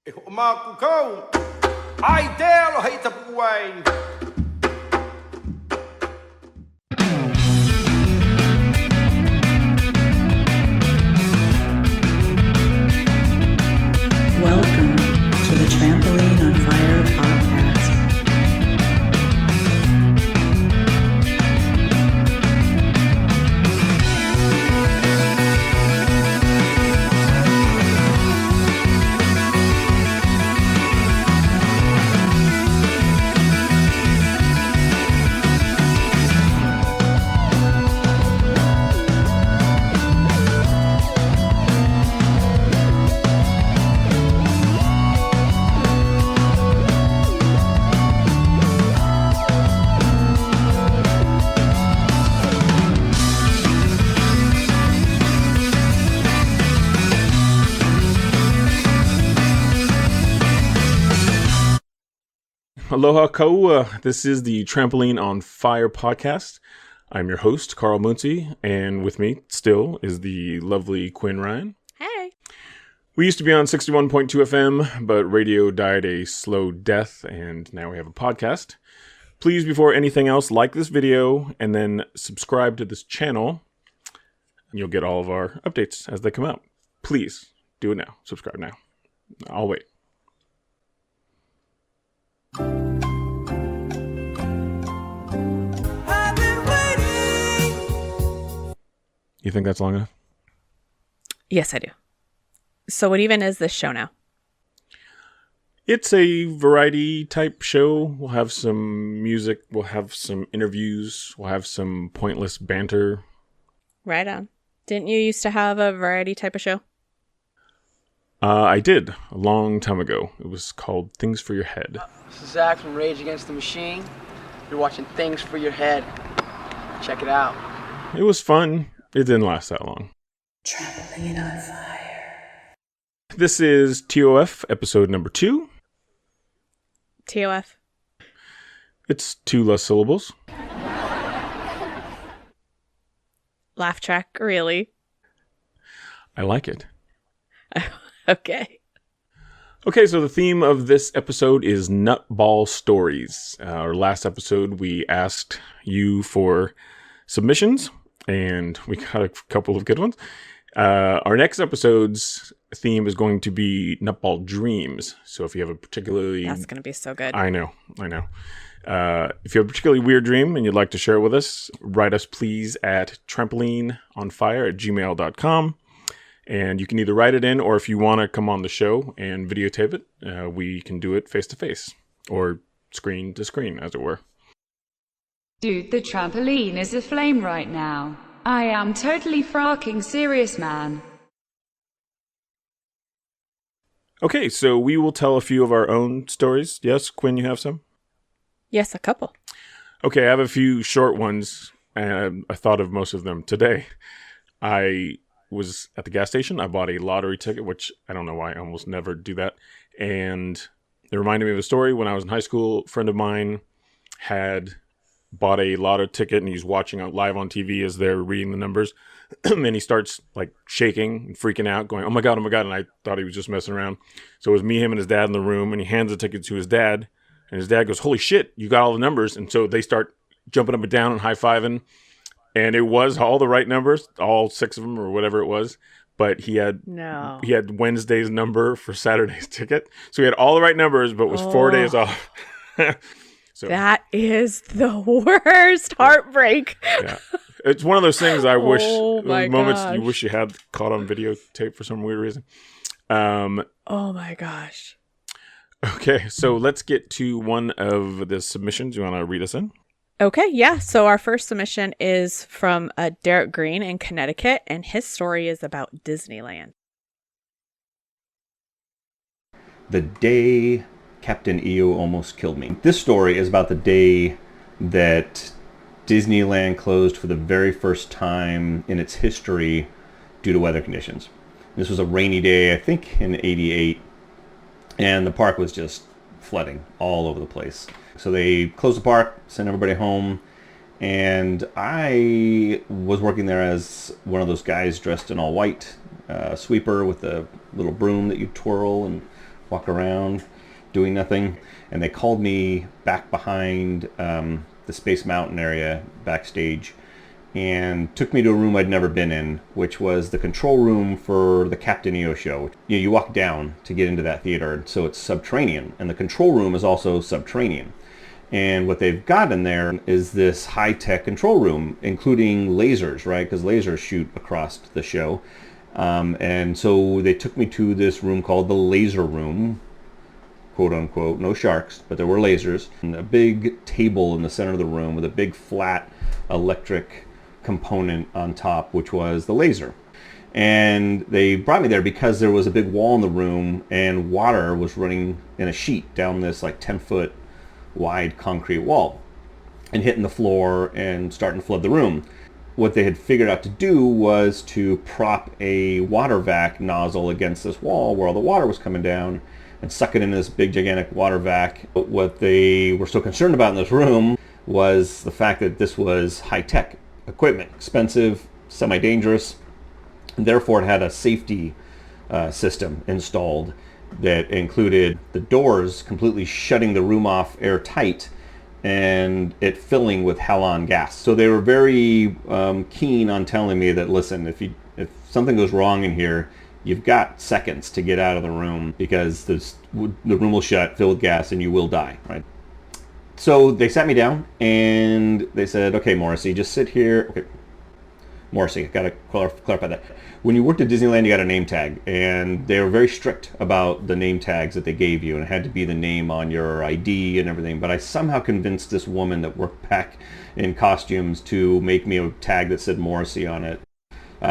Umakukaw ay del hay tapuay. Welcome to the Trampoline on Fire podcast. Aloha kaua. This is the Trampoline on Fire podcast. I'm your host, Karl Muncie, and with me still is the lovely Quinn Ryan. Hey. We used to be on 61.2 FM, but radio died a slow death, and now we have a podcast. Please, before anything else, like this video, and then subscribe to this channel, and you'll get all of our updates as they come out. Please, do it now. Subscribe now. I'll wait. You think that's long enough? Yes, I do. So what even is this show now? It's a variety type show. We'll have some music. We'll have some interviews. We'll have some pointless banter. Right on. Didn't you used to have a variety type of show? I did a long time ago. It was called Things for Your Head. This is Zach from Rage Against the Machine. You're watching Things for Your Head. Check it out. It was fun. It didn't last that long. Trampoline on Fire. This is TOF, episode number 2. TOF. It's 2 less syllables. Laugh track, really? I like it. Okay. Okay, so the theme of this episode is nutball stories. Our last episode, we asked you for submissions, and we got a couple of good ones. Our next episode's theme is going to be nutball dreams. So if you have a particularly... That's going to be so good. I know. If you have a particularly weird dream and you'd like to share it with us, write us please at trampolineonfire@gmail.com. And you can either write it in, or if you want to come on the show and videotape it, we can do it face-to-face, or screen-to-screen, as it were. Dude, the trampoline is aflame right now. I am totally fracking serious, man. Okay, so we will tell a few of our own stories. Yes, Quinn, you have some? Yes, a couple. Okay, I have a few short ones, and I thought of most of them today. I was at the gas station. I bought a lottery ticket, which I don't know why I almost never do that. And it reminded me of a story. When I was in high school, a friend of mine had bought a lotto ticket, and he's watching live on TV as they're reading the numbers. And he starts like shaking and freaking out, going, oh my God. And I thought he was just messing around. So it was me, him, and his dad in the room, and he hands the ticket to his dad. And his dad goes, holy shit, you got all the numbers. And so they start jumping up and down and high-fiving. And it was all the right numbers, all 6 of them or whatever it was. But he had Wednesday's number for Saturday's ticket. So he had all the right numbers, but was 4 days off. So that is the worst heartbreak. Yeah. It's one of those things I wish, Oh my those moments gosh. you wish you had caught on videotape for some weird reason. Oh my gosh. Okay, so let's get to one of the submissions. You want to read us in? Okay, yeah. So our first submission is from Derek Green in Connecticut, and his story is about Disneyland. The day Captain EO almost killed me. This story is about the day that Disneyland closed for the very first time in its history due to weather conditions. This was a rainy day, I think in '88, and the park was just flooding all over the place. So they closed the park, sent everybody home, and I was working there as one of those guys dressed in all white, sweeper with a little broom that you twirl and walk around, doing nothing. And they called me back behind the Space Mountain area backstage and took me to a room I'd never been in, which was the control room for the Captain EO show. You walk down to get into that theater, so it's subterranean, and the control room is also subterranean. And what they've got in there is this high-tech control room, including lasers, right? Because lasers shoot across the show. And so they took me to this room called the laser room, quote unquote, no sharks, but there were lasers. And a big table in the center of the room with a big flat electric component on top, which was the laser. And they brought me there because there was a big wall in the room and water was running in a sheet down this like 10-foot wide concrete wall and hitting the floor and starting to flood the room. What they had figured out to do was to prop a water vac nozzle against this wall where all the water was coming down and suck it into this big gigantic water vac. But what they were so concerned about in this room was the fact that this was high-tech equipment, expensive, semi-dangerous, and therefore it had a safety system installed that included the doors completely shutting the room off airtight and it filling with halon gas. So they were very keen on telling me that, listen, if something goes wrong in here, you've got seconds to get out of the room because the room will shut, fill with gas, and you will die, right? So they sat me down and they said, okay, Morrissey, just sit here. Okay, Morrissey, got to clarify that. When you worked at Disneyland, you got a name tag, and they were very strict about the name tags that they gave you, and it had to be the name on your ID and everything. But I somehow convinced this woman that worked back in costumes to make me a tag that said Morrissey on it.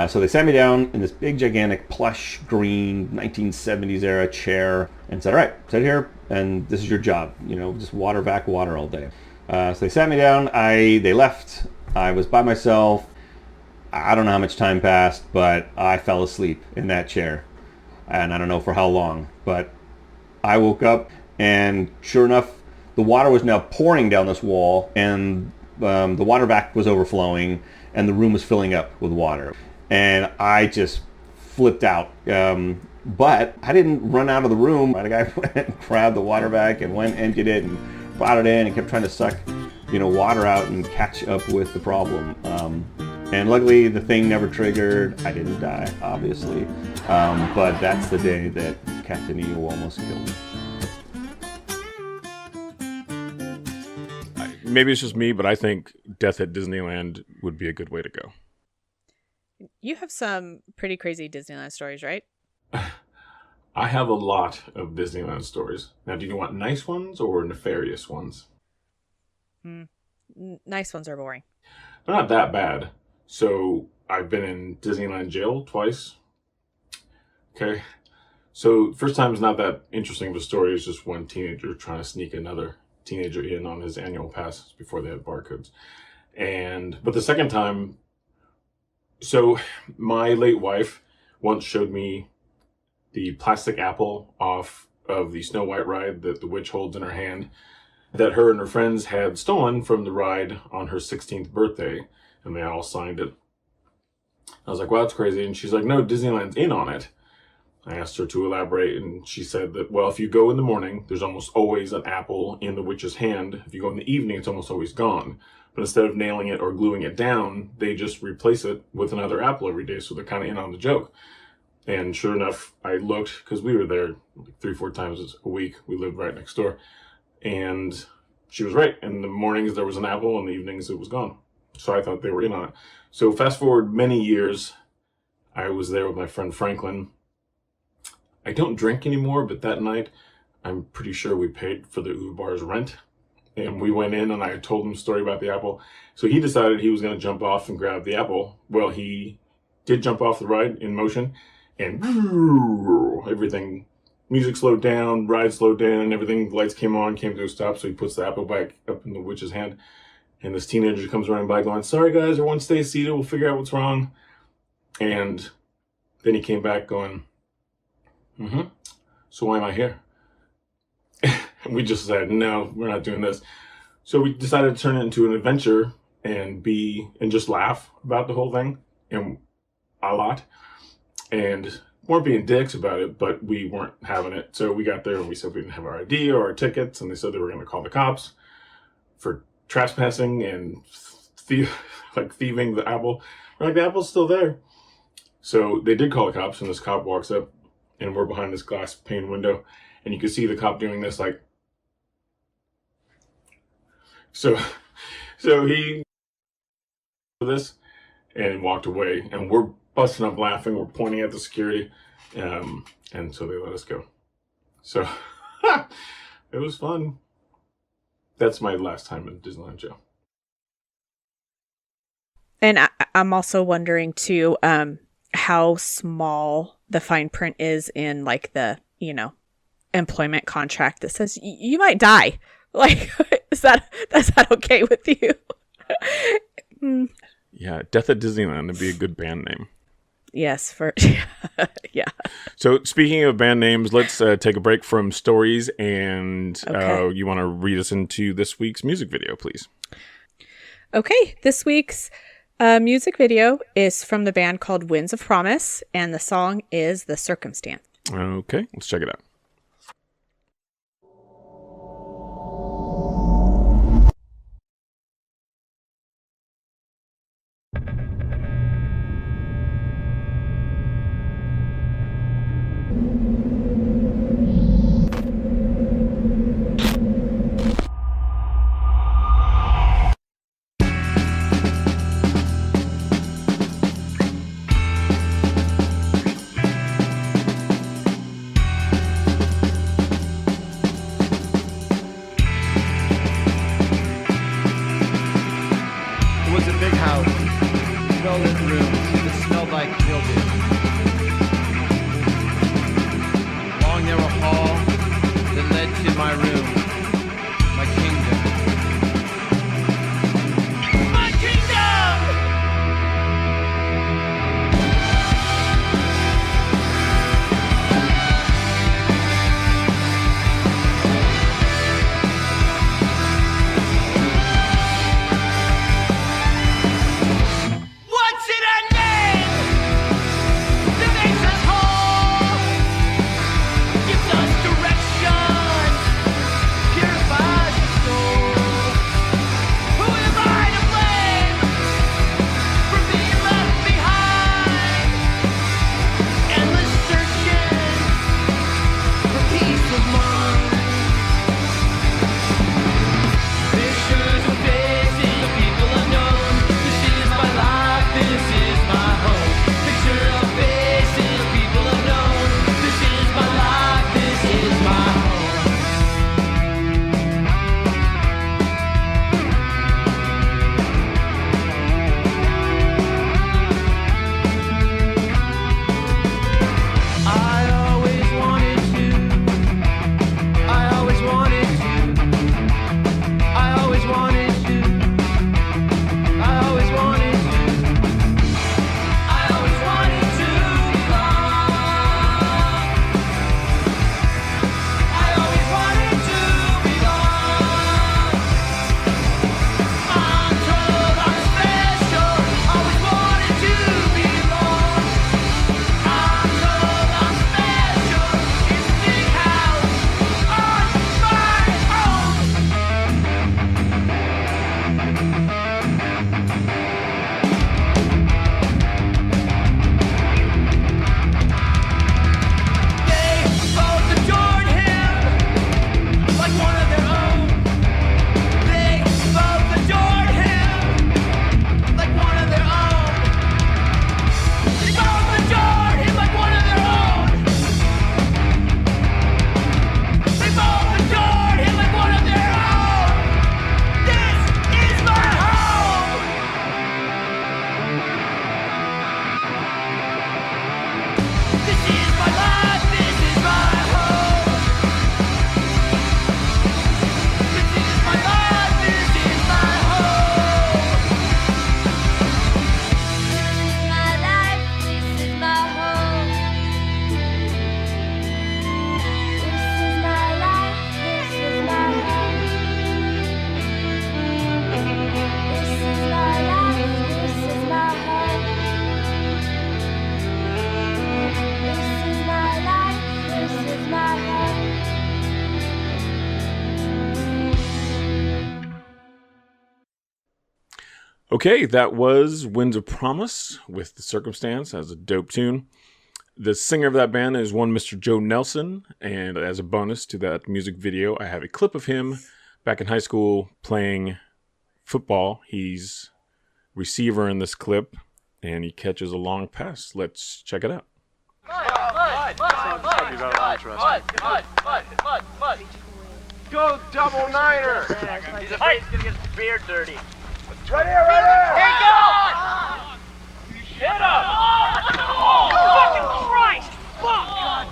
So they sat me down in this big, gigantic, plush, green, 1970s era chair and said, all right, sit here, and this is your job. Just water vac water all day. So they sat me down. They left. I was by myself. I don't know how much time passed, but I fell asleep in that chair. And I don't know for how long. But I woke up, and sure enough, the water was now pouring down this wall, and the water vac was overflowing, and the room was filling up with water. And I just flipped out. But I didn't run out of the room. The guy went and grabbed the water vac and went and emptied it and brought it in and kept trying to suck, water out and catch up with the problem. And luckily the thing never triggered. I didn't die, obviously. But that's the day that Captain EO almost killed me. Maybe it's just me, but I think death at Disneyland would be a good way to go. You have some pretty crazy Disneyland stories, right? I have a lot of Disneyland stories. Now, do you want nice ones or nefarious ones? Nice ones are boring. They're not that bad. So, I've been in Disneyland jail twice. Okay. So, first time is not that interesting of a story. It's just one teenager trying to sneak another teenager in on his annual pass before they had barcodes. But the second time, so my late wife once showed me the plastic apple off of the Snow White ride that the witch holds in her hand that her and her friends had stolen from the ride on her 16th birthday, and they all signed it. I was like, wow, that's crazy. And she's like, no, Disneyland's in on it. I asked her to elaborate, and she said that, well, if you go in the morning, there's almost always an apple in the witch's hand. If you go in the evening, it's almost always gone. But instead of nailing it or gluing it down, they just replace it with another apple every day, so they're kind of in on the joke. And sure enough, I looked, because we were there like 3-4 times a week. We lived right next door. And she was right. In the mornings, there was an apple. In the evenings, it was gone. So I thought they were in on it. So fast forward many years, I was there with my friend Franklin. I don't drink anymore, but that night, I'm pretty sure we paid for the Uva Bar's rent. And we went in and I told him a story about the apple. So he decided he was going to jump off and grab the apple. Well, he did jump off the ride in motion. And everything, music slowed down, ride slowed down, everything, lights came on, came to a stop. So he puts the apple back up in the witch's hand. And this teenager comes running by going, sorry guys, everyone stay seated, we'll figure out what's wrong. And then he came back going, so why am I here? And we just said, no, we're not doing this. So we decided to turn it into an adventure and just laugh about the whole thing, and a lot. And weren't being dicks about it, but we weren't having it. So we got there and we said we didn't have our ID or our tickets, and they said they were going to call the cops for trespassing and thieving the apple. We're like, the apple's still there. So they did call the cops, and this cop walks up, and we're behind this glass pane window, and you can see the cop doing this, like. So he did this and walked away, and we're busting up laughing. We're pointing at the security, and so they let us go. So it was fun. That's my last time in Disneyland, Joe. And I'm also wondering too, how small the fine print is in like the, employment contract that says you might die. Like, is that okay with you? Yeah, Death at Disneyland would be a good band name. Yes, yeah. So speaking of band names, let's take a break from stories, and Okay. You want to read us into this week's music video, please? Okay, this week's music video is from the band called Winds of Promise, and the song is The Circumstance. Okay, let's check it out. It was a big house, well-lit rooms that smelled like mildew. Long narrow hall that led to my room, my kingdom. My kingdom! What's in a name? Okay, that was Winds of Promise with The Circumstance as a dope tune. The singer of that band is one Mr. Joe Nelson, and as a bonus to that music video, I have a clip of him back in high school playing football. He's receiver in this clip, and he catches a long pass. Let's check it out. Go double niner! He's afraid he's gonna get his beard dirty. Right here! Take off! Shut up! Oh, fucking Christ! Fuck!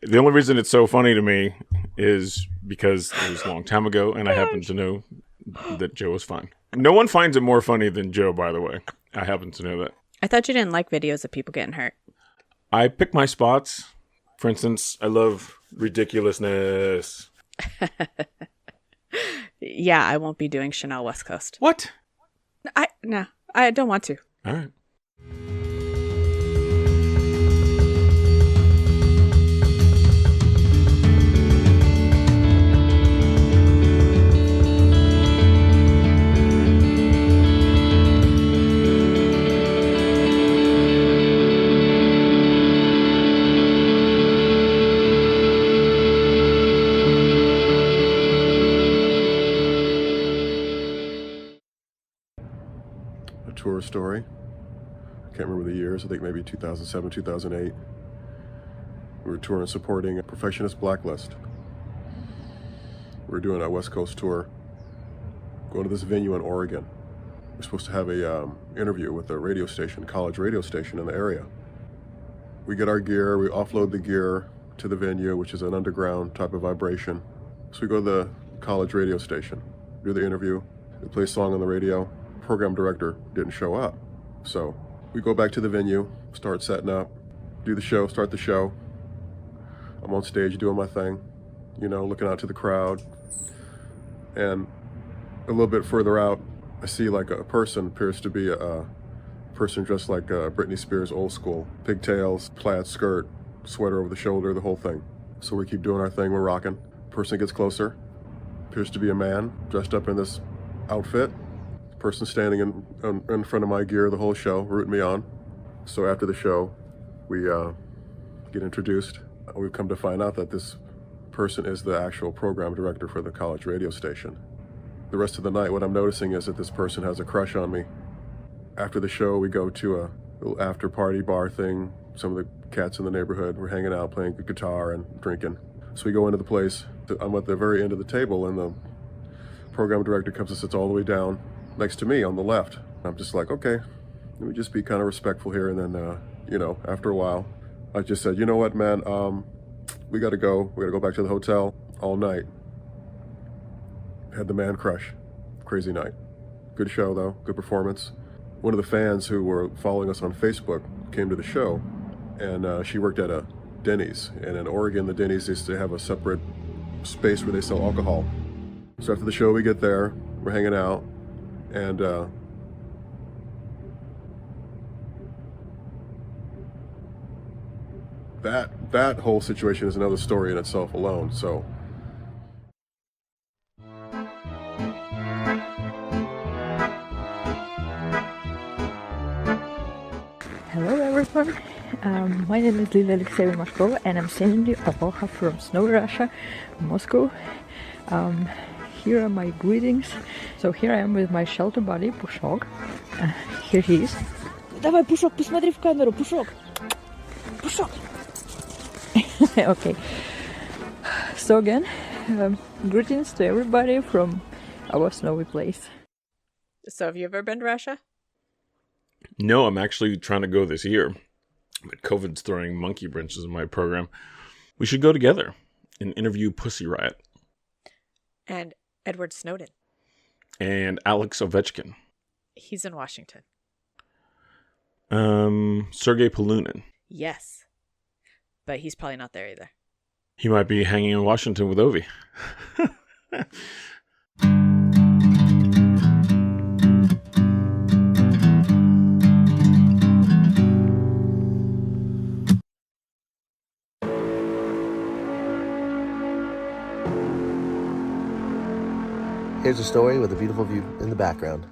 The only reason it's so funny to me is because it was a long time ago, and I happen to know that Joe was fine. No one finds it more funny than Joe, by the way. I happen to know that. I thought you didn't like videos of people getting hurt. I pick my spots. For instance, I love ridiculousness. Yeah, I won't be doing Chanel West Coast. What? No, I don't want to. All right. Tour story. I can't remember the years. I think maybe 2007, 2008. We were touring supporting a Perfectionist Blacklist. We were doing a West Coast tour, going to this venue in Oregon. We're supposed to have a interview with a radio station, college radio station in the area. We get our gear, we offload the gear to the venue, which is an underground type of vibration. So we go to the college radio station, do the interview, we play a song on the radio. Program director didn't show up. So we go back to the venue, start setting up, do the show, start the show. I'm on stage doing my thing, looking out to the crowd. And a little bit further out, I see like a person, appears to be a person dressed like Britney Spears, old school. Pigtails, plaid skirt, sweater over the shoulder, the whole thing. So we keep doing our thing, we're rocking. Person gets closer, appears to be a man dressed up in this outfit. Person standing in front of my gear the whole show, rooting me on. So after the show, we get introduced. We've come to find out that this person is the actual program director for the college radio station. The rest of the night, what I'm noticing is that this person has a crush on me. After the show, we go to a little after party bar thing. Some of the cats in the neighborhood were hanging out, playing the guitar and drinking. So we go into the place. I'm at the very end of the table, and the program director comes and sits all the way down next to me on the left. I'm just like, okay, let me just be kind of respectful here. And then, after a while, I just said, you know what, man, we got to go. We got to go back to the hotel all night. Had the man crush. Crazy night. Good show, though. Good performance. One of the fans who were following us on Facebook came to the show, and she worked at a Denny's. And in Oregon, the Denny's used to have a separate space where they sell alcohol. So after the show, we get there. We're hanging out. And that whole situation is another story in itself alone. So hello everyone, my name is Lila Alexeyevna Mashkova, and I'm sending you aloha from Snow Russia, Moscow. Here are my greetings. So here I am with my shelter buddy, Pushok. Here he is. Давай, Pushok, посмотри в камеру, Pushok. Pushok. Okay. So again, greetings to everybody from our snowy place. So have you ever been to Russia? No, I'm actually trying to go this year. But COVID's throwing monkey wrenches in my program. We should go together and interview Pussy Riot. And Edward Snowden. And Alex Ovechkin. He's in Washington. Sergei Polunin. Yes. But he's probably not there either. He might be hanging in Washington with Ovi. Here's a story with a beautiful view in the background.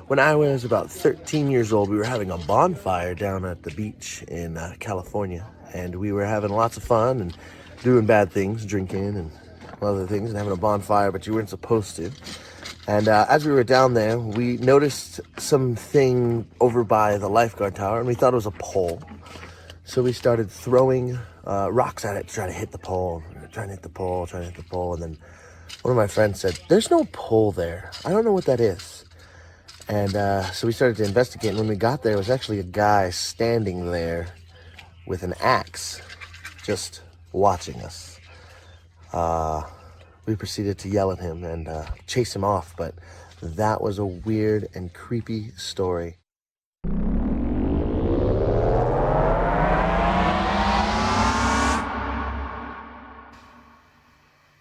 When I was about 13 years old, we were having a bonfire down at the beach in California. And we were having lots of fun and doing bad things, drinking and other things, and having a bonfire, but you weren't supposed to. And as we were down there, we noticed something over by the lifeguard tower, and we thought it was a pole. So we started throwing rocks at it to try to hit the pole. Trying to hit the pole, and then one of my friends said, "There's no pole there. I don't know what that is." And so we started to investigate, and when we got there, it was actually a guy standing there with an axe, just watching us. We proceeded to yell at him and chase him off, but that was a weird and creepy story.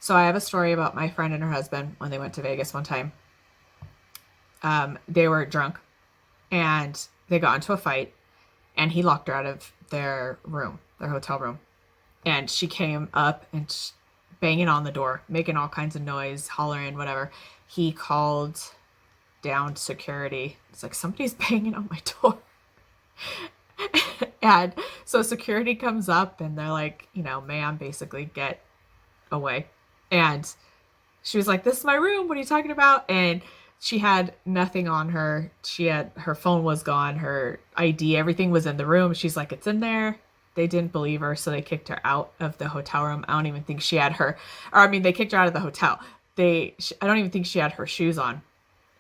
So I have a story about my friend and her husband when they went to Vegas one time. They were drunk and they got into a fight, and he locked her out of their room, their hotel room. And she came up and banging on the door, making all kinds of noise, hollering, whatever. He called down security. It's like, somebody's banging on my door. And so security comes up and they're like, ma'am, basically get away. And she was like, "This is my room. What are you talking about?" And she had nothing on her. Her phone was gone, her ID, everything was in the room. She's like, "It's in there." They didn't believe her, so they kicked her out of the hotel room. I don't even think she had they kicked her out of the hotel. I don't even think she had her shoes on.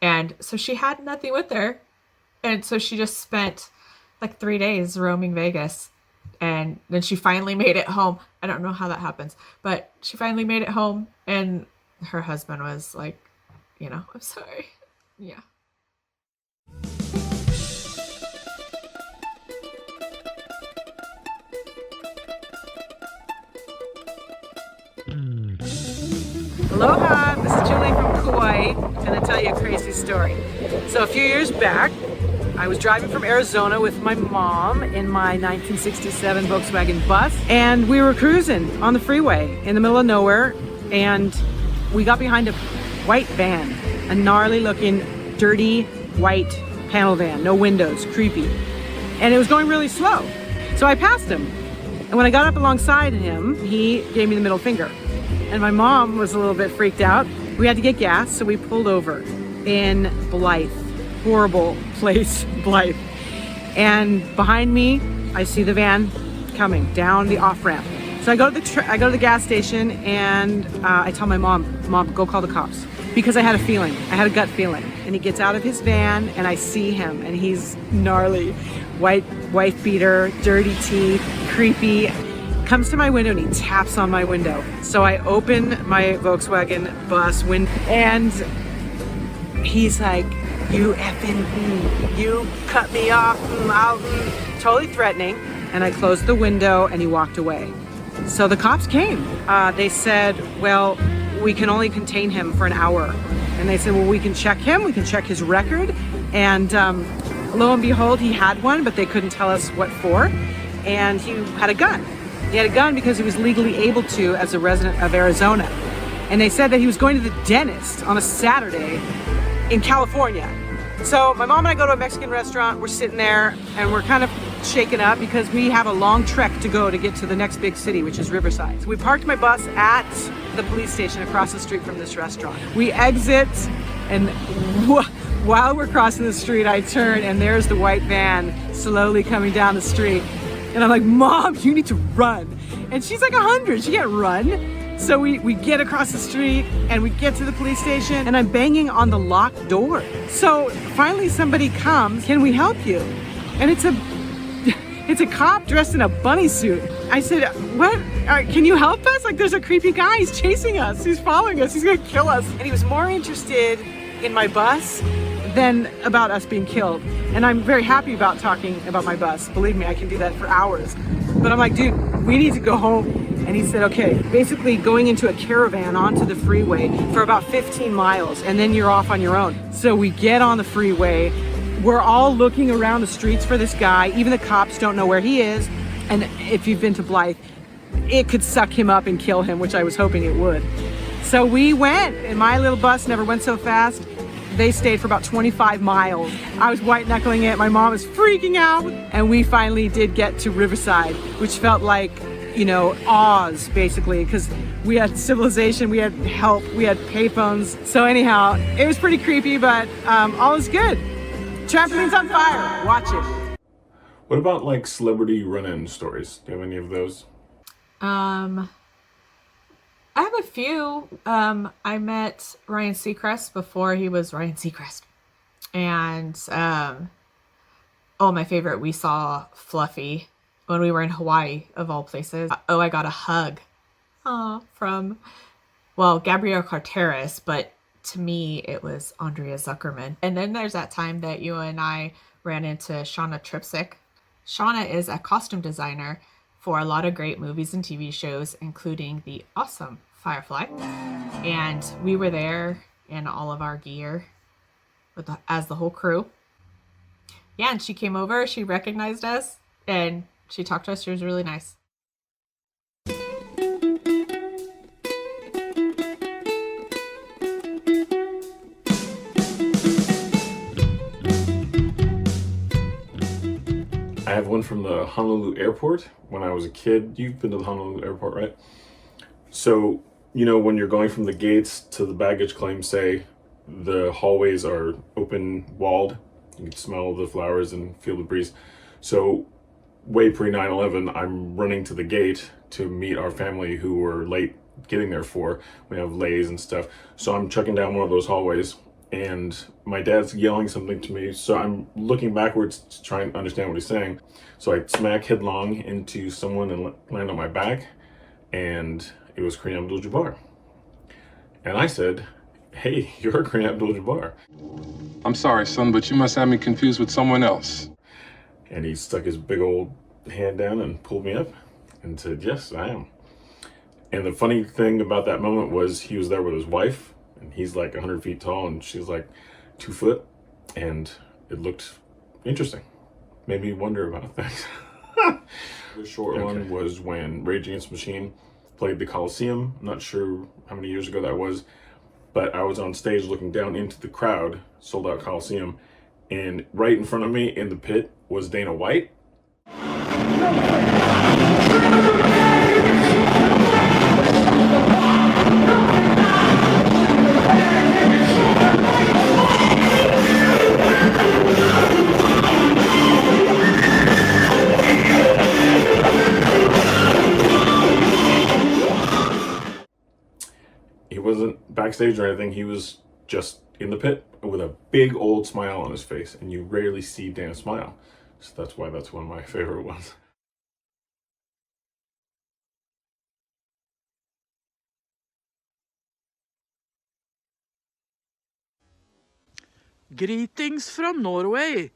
And so she had nothing with her. And so she just spent like 3 days roaming Vegas. And then she finally made it home. I don't know how that happens, but she finally made it home. And her husband was like, "I'm sorry." Yeah. Aloha, this is Julie from Kauai. I'm going to tell you a crazy story. So a few years back, I was driving from Arizona with my mom in my 1967 Volkswagen bus, and we were cruising on the freeway in the middle of nowhere, and we got behind a white van, a gnarly looking, dirty, white panel van, no windows, creepy. And it was going really slow. So I passed him. And when I got up alongside him, he gave me the middle finger. And my mom was a little bit freaked out. We had to get gas, so we pulled over in Blythe. Horrible place, Blythe. And behind me, I see the van coming down the off-ramp. So I go to the gas station, and I tell my mom, "Go call the cops." Because I had a feeling, I had a gut feeling. And he gets out of his van, and I see him, and he's gnarly, white wife beater, dirty teeth, creepy. Comes to my window and he taps on my window. So I open my Volkswagen bus window, and he's like, "You effing, you cut me off, totally threatening." And I closed the window and he walked away. So the cops came. They said, "Well, we can only contain him for an hour." And they said, "Well, we can check him, we can check his record." And lo and behold, he had one, but they couldn't tell us what for. And he had a gun. He had a gun because he was legally able to as a resident of Arizona. And they said that he was going to the dentist on a Saturday in California. So my mom and I go to a Mexican restaurant. We're sitting there and we're kind of shaken up because we have a long trek to go to get to the next big city, which is Riverside. So we parked my bus at the police station across the street from this restaurant. We exit, and while we're crossing the street, I turn and there's the white van slowly coming down the street. And I'm like, "Mom, you need to run." And she's like 100, she can't run. So we get across the street and we get to the police station, and I'm banging on the locked door. So finally somebody comes, "Can we help you?" And it's a cop dressed in a bunny suit. I said, "What? Can you help us? Like, there's a creepy guy, he's chasing us, he's following us, he's gonna kill us." And he was more interested in my bus than about us being killed. And I'm very happy about talking about my bus. Believe me, I can do that for hours. But I'm like, "Dude, we need to go home." And he said, "Okay," basically going into a caravan onto the freeway for about 15 miles, and then you're off on your own. So we get on the freeway. We're all looking around the streets for this guy. Even the cops don't know where he is. And if you've been to Blythe, it could suck him up and kill him, which I was hoping it would. So we went, and my little bus never went so fast. They stayed for about 25 miles. I was white knuckling it. My mom was freaking out. And we finally did get to Riverside, which felt like, you know, Oz, basically, because we had civilization, we had help, we had payphones. So anyhow, it was pretty creepy, but all is good. Trampoline's on fire. Watch it. What about like celebrity run-in stories? Do you have any of those? I have a few. I met Ryan Seacrest before he was Ryan Seacrest. And, my favorite, we saw Fluffy when we were in Hawaii, of all places. Oh, I got a hug from, Gabrielle Carteris, but to me, it was Andrea Zuckerman. And then there's that time that you and I ran into Shauna Tripsick. Shauna is a costume designer for a lot of great movies and TV shows, including the awesome Firefly. And we were there in all of our gear as the whole crew. Yeah, and she came over, she recognized us, and she talked to us. She was really nice. I have one from the Honolulu airport when I was a kid. You've been to the Honolulu airport, right? So, you know, when you're going from the gates to the baggage claim, say, the hallways are open walled. You can smell the flowers and feel the breeze. So way pre 9/11, I'm running to the gate to meet our family who were late getting there for. We have lays and stuff. So I'm checking down one of those hallways and my dad's yelling something to me. So I'm looking backwards to try and understand what he's saying. So I smack headlong into someone and land on my back, and it was Kareem Abdul-Jabbar. And I said, "Hey, you're Kareem Abdul-Jabbar." "I'm sorry, son, but you must have me confused with someone else." And he stuck his big old hand down and pulled me up and said, "Yes, I am." And the funny thing about that moment was he was there with his wife, and he's like 100 feet tall and she's like 2 foot, and it looked interesting. Made me wonder about things. The short one was when Rage Against the Machine played the Coliseum. I'm not sure how many years ago that was, but I was on stage looking down into the crowd, sold out Coliseum, and right in front of me in the pit was Dana White. He wasn't backstage or anything, he was just in the pit with a big old smile on his face, and you rarely see Dan smile. So that's why that's one of my favorite ones. Greetings from Norway.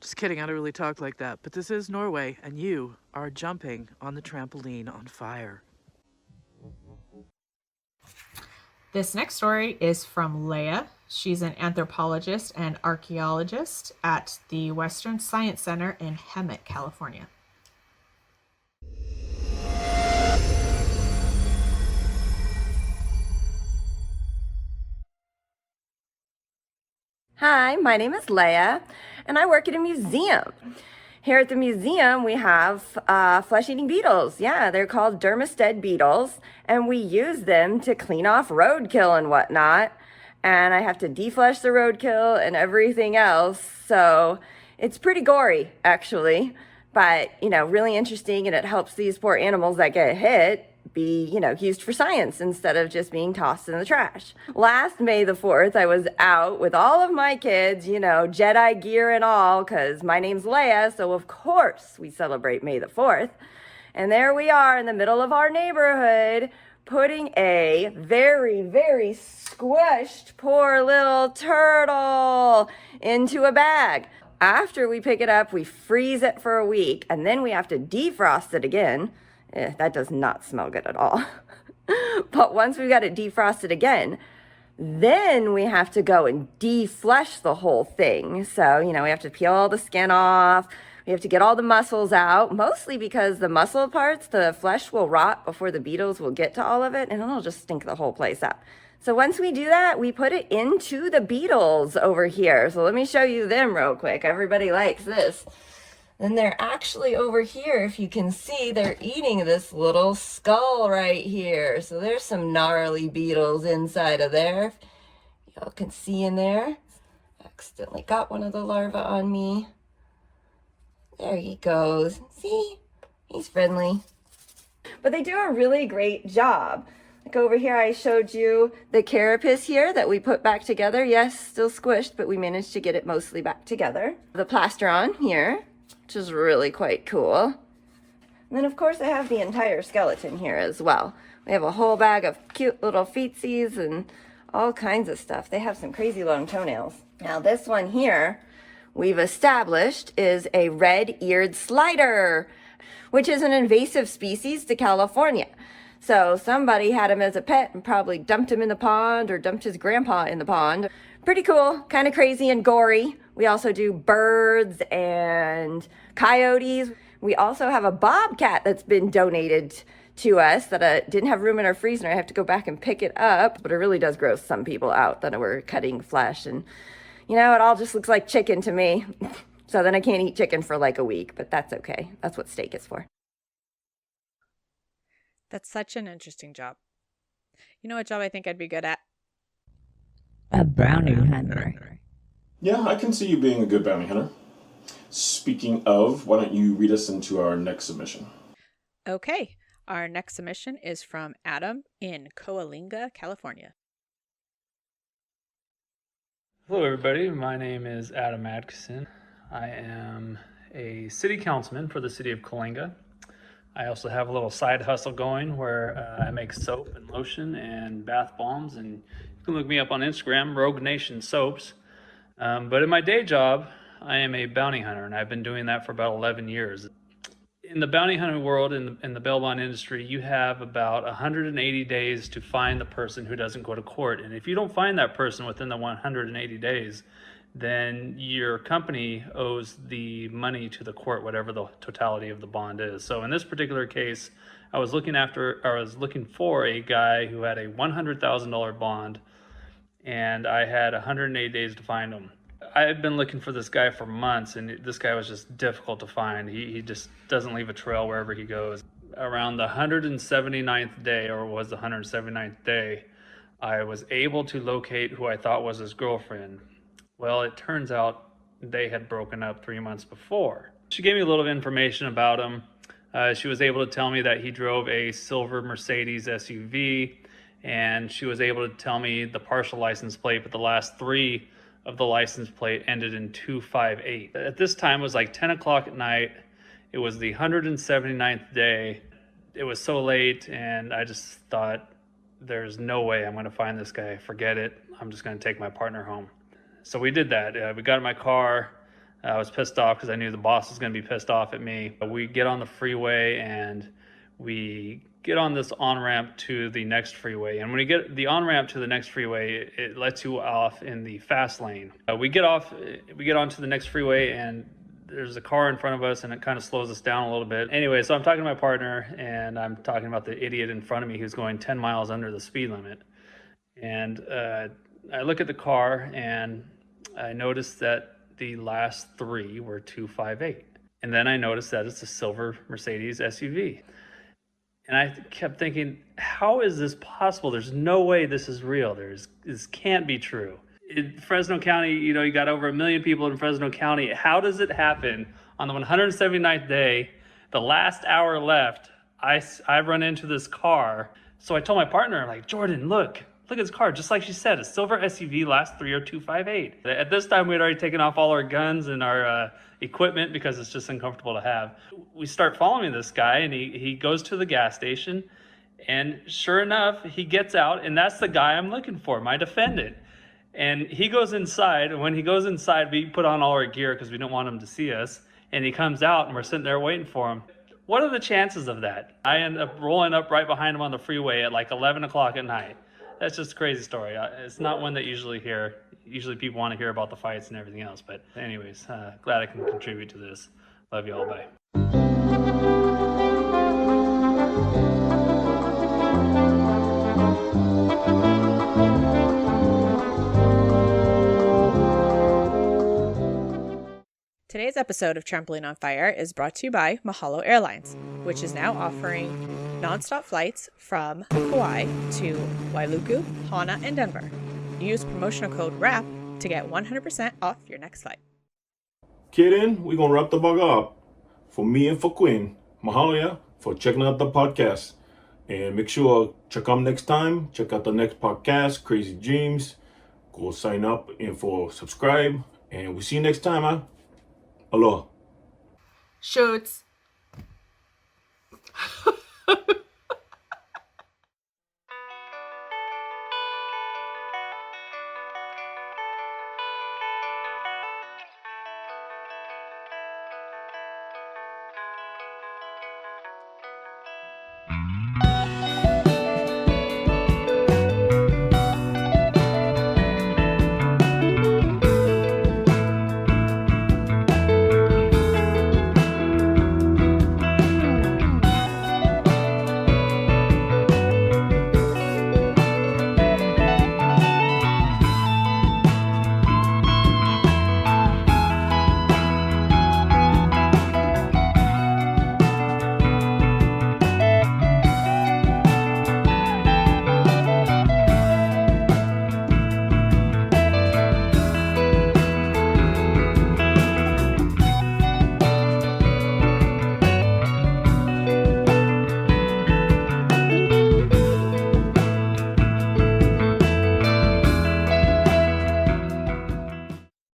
Just kidding, I don't really talk like that, but this is Norway, and you are jumping on the trampoline on fire. This next story is from Leah. She's an anthropologist and archaeologist at the Western Science Center in Hemet, California. Hi, my name is Leah, and I work at a museum. Here at the museum, we have flesh-eating beetles. Yeah, they're called dermestid beetles, and we use them to clean off roadkill and whatnot. And I have to deflesh the roadkill and everything else, so it's pretty gory, actually. But, you know, really interesting, and it helps these poor animals that get hit be, you know, used for science instead of just being tossed in the trash. Last May the 4th, I was out with all of my kids, you know, Jedi gear and all, because my name's Leia, so of course we celebrate May the 4th. And there we are in the middle of our neighborhood, putting a very, very squished poor little turtle into a bag. After we pick it up, we freeze it for a week, and then we have to defrost it again. That does not smell good at all. But once we've got it defrosted again, then we have to go and deflesh the whole thing. So, you know, we have to peel all the skin off, We have to get all the muscles out, mostly because the muscle parts, the flesh will rot before the beetles will get to all of it, and it'll just stink the whole place up. So once we do that, we put it into the beetles over here. So let me show you them real quick. Everybody likes this. And they're actually over here, if you can see, they're eating this little skull right here. So there's some gnarly beetles inside of there. Y'all can see in there. Accidentally got one of the larvae on me. There he goes. See? He's friendly. But they do a really great job. Like over here, I showed you the carapace here that we put back together. Yes, still squished, but we managed to get it mostly back together. The plastron here, which is really quite cool. And then, of course, I have the entire skeleton here as well. We have a whole bag of cute little feetsies and all kinds of stuff. They have some crazy long toenails. Now, this one here, we've established is a red-eared slider, which is an invasive species to California. So somebody had him as a pet and probably dumped him in the pond or dumped his grandpa in the pond. Pretty cool, kind of crazy and gory. We also do birds and coyotes. We also have a bobcat that's been donated to us that didn't have room in our freezer. I have to go back and pick it up, but it really does gross some people out that we're cutting flesh. And, you know, it all just looks like chicken to me. So then I can't eat chicken for like a week, but that's okay. That's what steak is for. That's such an interesting job. You know what job I think I'd be good at? A bounty hunter. Yeah, I can see you being a good bounty hunter. Speaking of, why don't you read us into our next submission? Okay. Our next submission is from Adam in Coalinga, California. Hello, everybody. My name is Adam Atkinson. I am a city councilman for the city of Coalinga. I also have a little side hustle going where I make soap and lotion and bath bombs, and you can look me up on Instagram, Rogue Nation Soaps. But in my day job, I am a bounty hunter, and I've been doing that for about 11 years. In the bounty hunting world, in the bail bond industry, you have about 180 days to find the person who doesn't go to court. And if you don't find that person within the 180 days, then your company owes the money to the court, whatever the totality of the bond is. So in this particular case, I was looking for a guy who had a $100,000 bond, and I had 108 days to find him. I had been looking for this guy for months, and this guy was just difficult to find. He just doesn't leave a trail wherever he goes. Around the 179th day, or was the 179th day, I was able to locate who I thought was his girlfriend. Well, it turns out they had broken up 3 months before. She gave me a little information about him. She was able to tell me that he drove a silver Mercedes SUV, and she was able to tell me the partial license plate, but the last three of the license plate ended in 258. At this time, it was like 10 o'clock at night. It was the 179th day. It was so late, and I just thought, there's no way I'm going to find this guy. Forget it. I'm just going to take my partner home. So we did that. We got in my car. I was pissed off because I knew the boss was going to be pissed off at me. We get on the freeway and we get on this on-ramp to the next freeway. And when you get the on-ramp to the next freeway, it lets you off in the fast lane. We get onto the next freeway, and there's a car in front of us, and it kind of slows us down a little bit. Anyway, so I'm talking to my partner, and I'm talking about the idiot in front of me who's going 10 miles under the speed limit. And I look at the car, and I noticed that the last three were 258. And then I noticed that it's a silver Mercedes SUV. And I kept thinking, how is this possible? There's no way this is real. This can't be true. In Fresno County, you got over 1 million people in Fresno County. How does it happen on the 179th day, the last hour left, I run into this car? So I told my partner, I'm like, Jordan, look at this car. Just like she said, a silver SUV, last three are 258. At this time, we had already taken off all our guns and our equipment because it's just uncomfortable to have. We start following this guy, and he goes to the gas station, and sure enough, he gets out, and that's the guy I'm looking for, my defendant. And he goes inside, and when he goes inside, we put on all our gear because we don't want him to see us, and he comes out, and we're sitting there waiting for him. What are the chances of that? I end up rolling up right behind him on the freeway at like 11 o'clock at night. That's just a crazy story. It's not one that usually people want to hear about the fights and everything else. But anyways, glad I can contribute to this. Love you all. Bye. Today's episode of Trampoline on Fire is brought to you by Mahalo Airlines, which is now offering nonstop flights from Kauai to Wailuku, Hana, and Denver. Use promotional code RAP to get 100% off your next flight. Kidding, we're going to wrap the bug up. For me and for Quinn, mahalo ya for checking out the podcast. And make sure, check out next time. Check out the next podcast, Crazy Dreams. Go sign up and for subscribe. And we'll see you next time, huh? Aloha. Shoots.